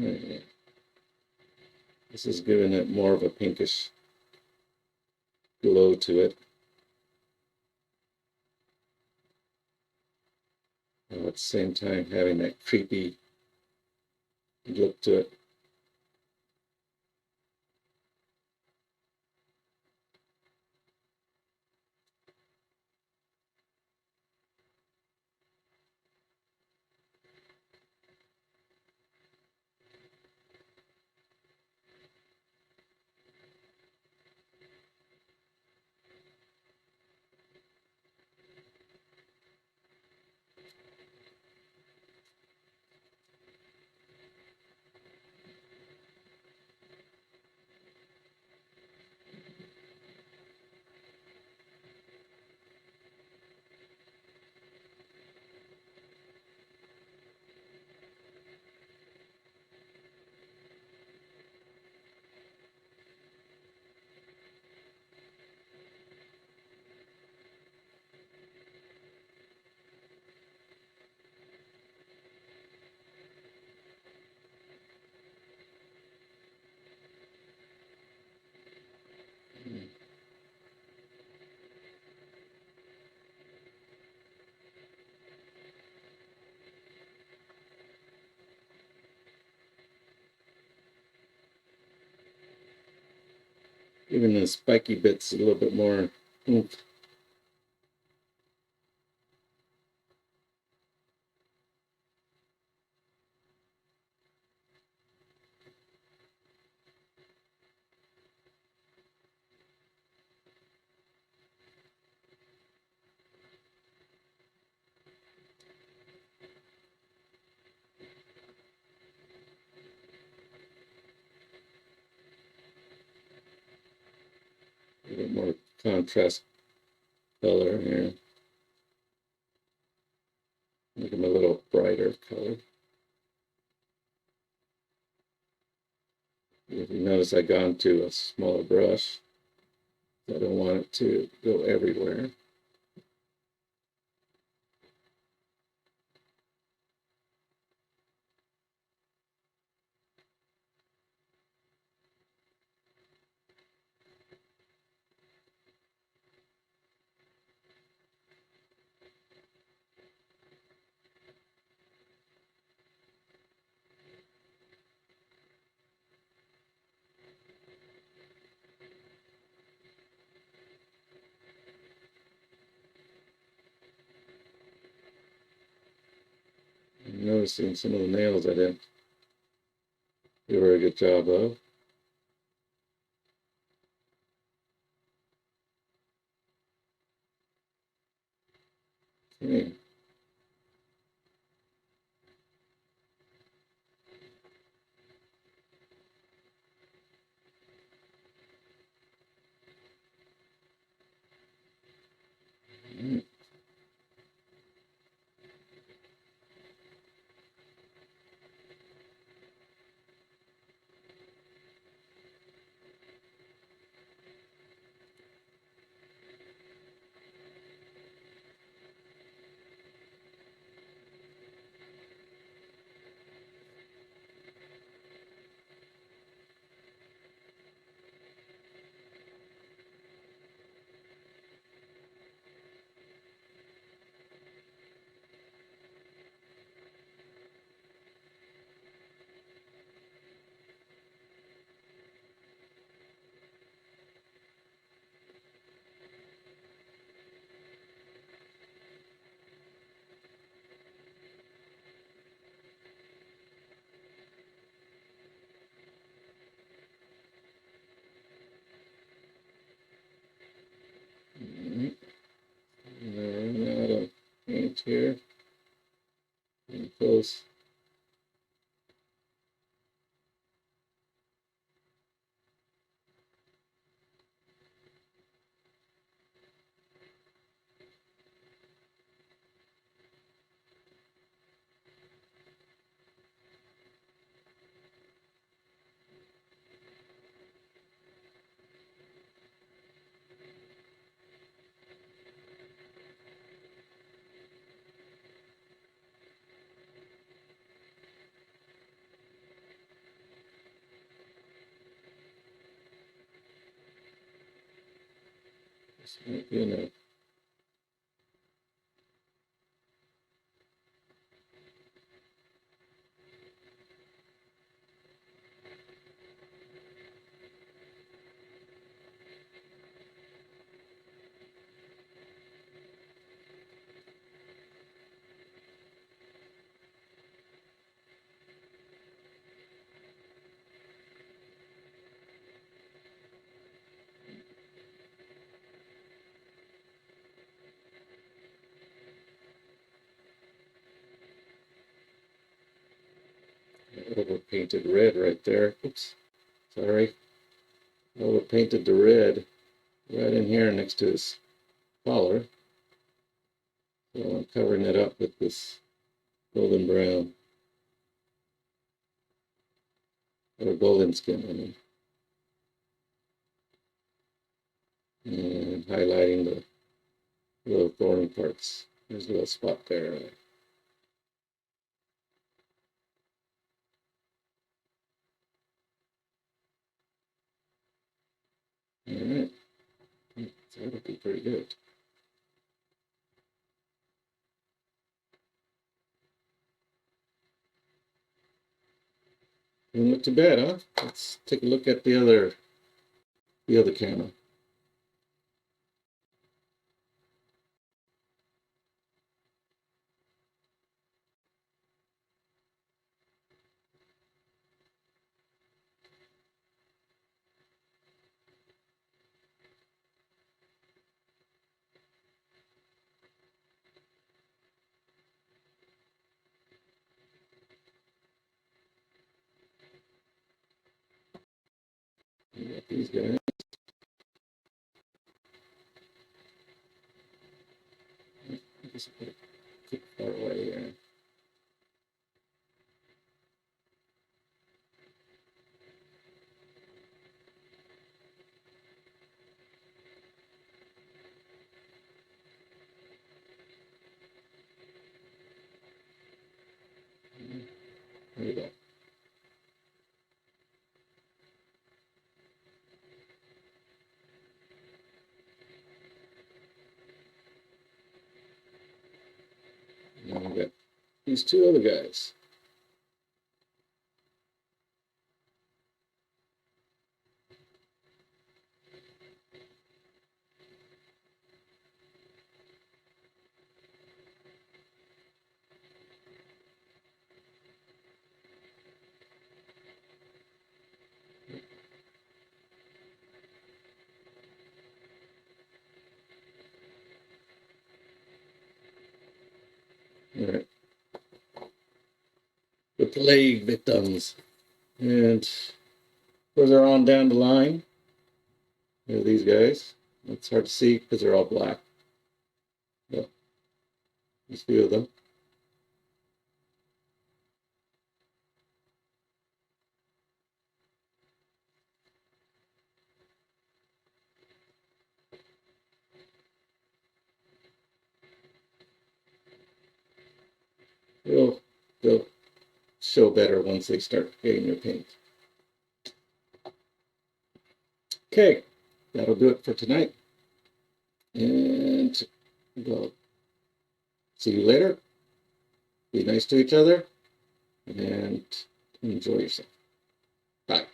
Alright. This is giving it more of a pinkish glow to it. While at the same time having that creepy look to it. Even the spiky bits a little bit more oomph. A little more contrast color here. Make them a little brighter color. If you notice, I gone to a smaller brush. I don't want it to go everywhere. I'm noticing some of the nails I didn't do a very good job of. Okay. This might be enough. Over painted red right there. Oops, sorry. Over painted the red right in here next to his collar. So I'm covering it up with this golden brown, or golden skin, I mean. And highlighting the little thorny parts. There's a little spot there. Alright, so that'll be pretty good. Doesn't look too bad, huh? Let's take a look at the other camera. We got these guys. I guess I'll put it far away here. There we go. Now we got these two other guys. All right. The plague victims. And further on down the line, there are these guys. It's hard to see because they're all black. But there's a few of them. They'll show better once they start getting their paint. Okay, that'll do it for tonight. And we'll see you later. Be nice to each other and enjoy yourself. Bye.